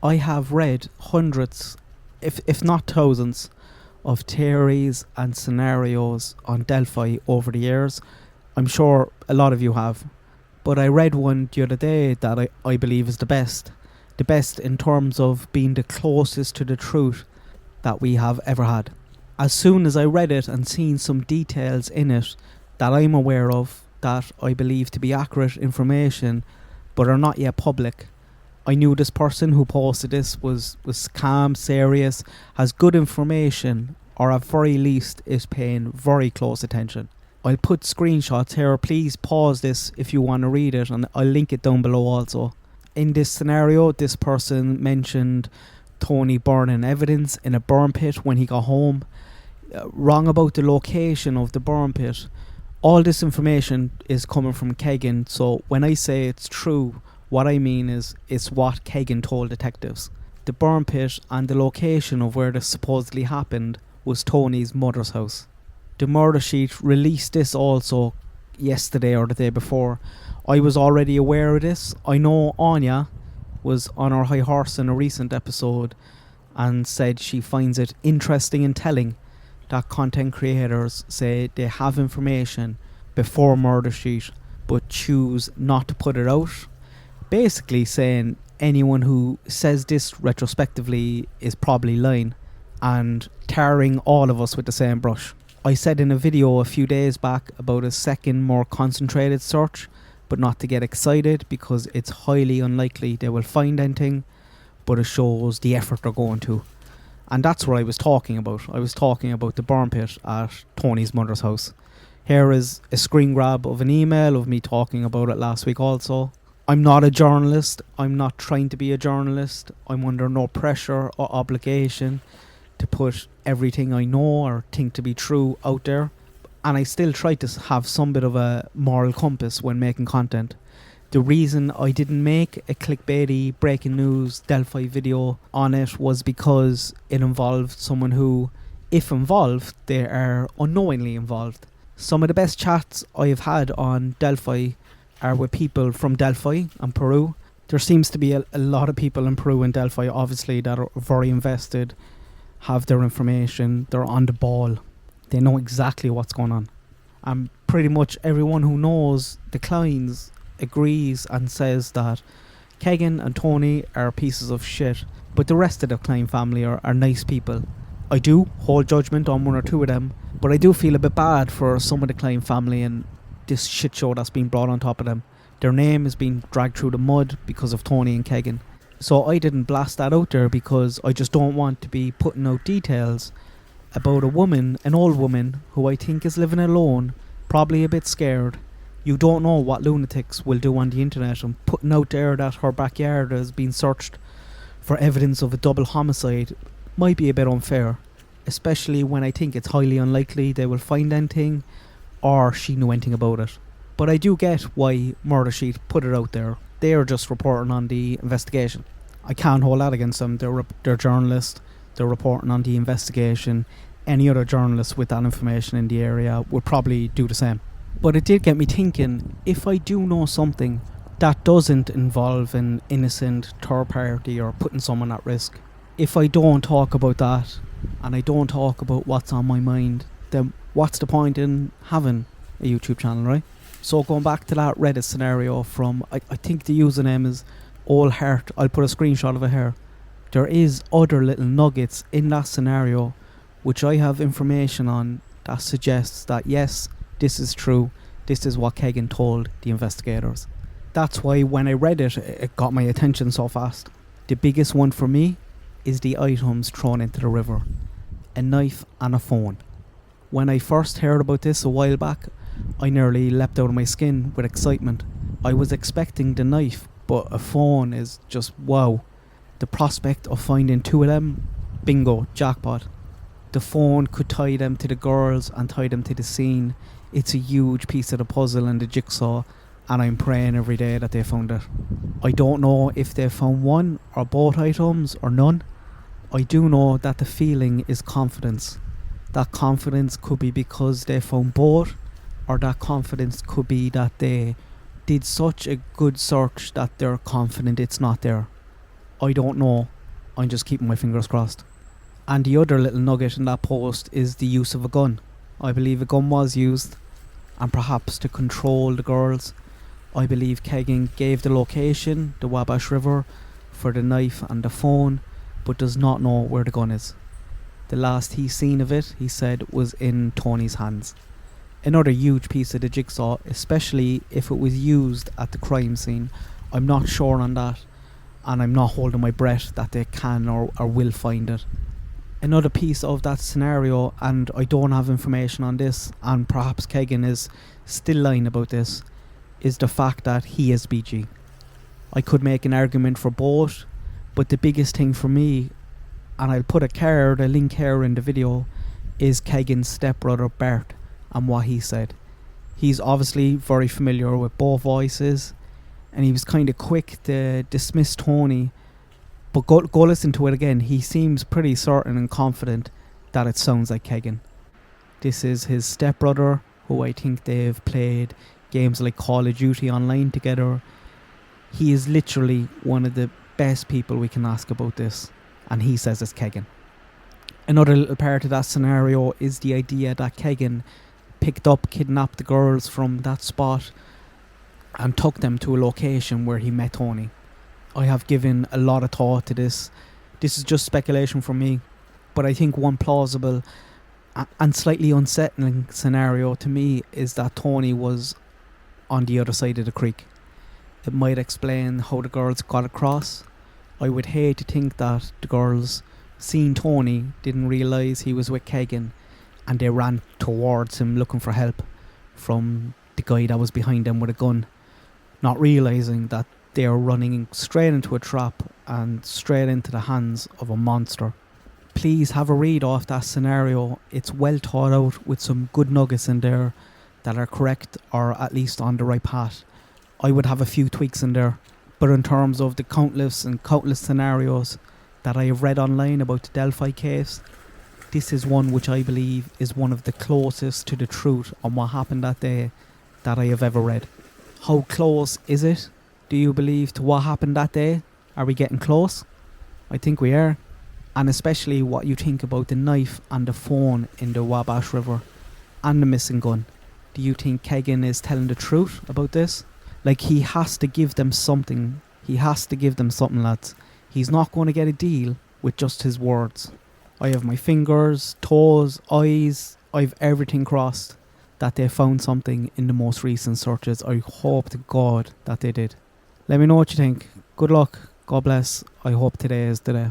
I have read hundreds, if not thousands, of theories and scenarios on Delphi over the years. I'm sure a lot of you have. But I read one the other day that I believe is the best. The best in terms of being the closest to the truth that we have ever had. As soon as I read it and seen some details in it that I'm aware of, that I believe to be accurate information, but are not yet public, I knew this person who posted this was calm, serious, has good information, or at very least is paying very close attention. I'll put screenshots here. Please pause this if you want to read it, and I'll link it down below also. In this scenario, this person mentioned Tony burning evidence in a burn pit when he got home. Wrong about the location of the burn pit. All this information is coming from Kegan, so when I say it's true, what I mean is it's what Kegan told detectives. The burn pit and the location of where this supposedly happened was Tony's mother's house. The murder sheet released this also yesterday or the day before. I was already aware of this. I know Anya was on her high horse in a recent episode and said she finds it interesting and telling that content creators say they have information before murder sheet but choose not to put it out. Basically saying anyone who says this retrospectively is probably lying and tarring all of us with the same brush. I said in a video a few days back about a second more concentrated search, but not to get excited because it's highly unlikely they will find anything, but it shows the effort they're going to. And that's what I was talking about. I was talking about the burn pit at Tony's mother's house. Here is a screen grab of an email of me talking about it last week also. I'm not a journalist. I'm not trying to be a journalist. I'm under no pressure or obligation to put everything I know or think to be true out there. And I still try to have some bit of a moral compass when making content. The reason I didn't make a clickbaity breaking news Delphi video on it was because it involved someone who, if involved, they are unknowingly involved. Some of the best chats I have had on Delphi are with people from Delphi and Peru. There seems to be a lot of people in Peru and Delphi, obviously, that are very invested, have their information, they're on the ball. They know exactly what's going on. And pretty much everyone who knows the Klines agrees and says that Kegan and Tony are pieces of shit, but the rest of the Kline family are nice people. I do hold judgment on one or two of them, but I do feel a bit bad for some of the Kline family and this shit show that's been brought on top of them. Their name is being dragged through the mud because of Tony and Kegan. So I didn't blast that out there because I just don't want to be putting out details about a woman, an old woman, who I think is living alone, probably a bit scared. You don't know what lunatics will do on the internet, and putting out there that her backyard has been searched for evidence of a double homicide might be a bit unfair, especially when I think it's highly unlikely they will find anything or she knew anything about it. But I do get why Murder Sheet put it out there. They are just reporting on the investigation. I can't hold that against them. They're journalists. They're reporting on the investigation. Any other journalist with that information in the area would probably do the same. But it did get me thinking, if I do know something that doesn't involve an innocent third party or putting someone at risk, if I don't talk about that and I don't talk about what's on my mind, then what's the point in having a YouTube channel, right? So going back to that Reddit scenario from, I think the username is All Heart. I'll put a screenshot of it here. There is other little nuggets in that scenario which I have information on that suggests that yes, this is true. This is what Kegan told the investigators. That's why when I read it, it got my attention so fast. The biggest one for me is the items thrown into the river. A knife and a phone. When I first heard about this a while back, I nearly leapt out of my skin with excitement. I was expecting the knife, but a phone is just wow. The prospect of finding two of them, bingo, jackpot. The phone could tie them to the girls and tie them to the scene. It's a huge piece of the puzzle and the jigsaw, and I'm praying every day that they found it. I don't know if they found one or both items or none. I do know that the feeling is confidence. That confidence could be because they found both, or that confidence could be that they did such a good search that they're confident it's not there. I don't know. I'm just keeping my fingers crossed. And the other little nugget in that post is the use of a gun. I believe a gun was used, and perhaps to control the girls. I believe Kegan gave the location, the Wabash River, for the knife and the phone, but does not know where the gun is. The last he seen of it, he said, was in Tony's hands. Another huge piece of the jigsaw, especially if it was used at the crime scene. I'm not sure on that, and I'm not holding my breath that they can or will find it. Another piece of that scenario, and I don't have information on this, and perhaps Kegan is still lying about this, is the fact that he is BG. I could make an argument for both, but the biggest thing for me, and I'll put a link here in the video, is Kegan's stepbrother Bert and what he said. He's obviously very familiar with both voices, and he was kind of quick to dismiss Tony. But go listen to it again. He seems pretty certain and confident that it sounds like Kegan. This is his stepbrother, who I think they've played games like Call of Duty online together. He is literally one of the best people we can ask about this, and he says it's Kegan. Another little part of that scenario is the idea that Kegan kidnapped the girls from that spot and took them to a location where he met Tony. I have given a lot of thought to this. This is just speculation from me, but I think one plausible and slightly unsettling scenario to me is that Tony was on the other side of the creek. It might explain how the girls got across. I would hate to think that the girls, seeing Tony, didn't realise he was with Kegan, and they ran towards him looking for help from the guy that was behind them with a gun, not realising that they are running straight into a trap and straight into the hands of a monster. Please have a read off that scenario. It's well thought out with some good nuggets in there that are correct or at least on the right path. I would have a few tweaks in there, but in terms of the countless scenarios that I have read online about the Delphi caves, this is one which I believe is one of the closest to the truth on what happened that day that I have ever read. How close is it, do you believe, to what happened that day? Are we getting close? I think we are. And especially what you think about the knife and the phone in the Wabash River and the missing gun. Do you think Kegan is telling the truth about this? Like, he has to give them something. He has to give them something, lads. He's not going to get a deal with just his words. I have my fingers, toes, eyes, I've everything crossed that they found something in the most recent searches. I hope to God that they did. Let me know what you think. Good luck. God bless. I hope today is the day.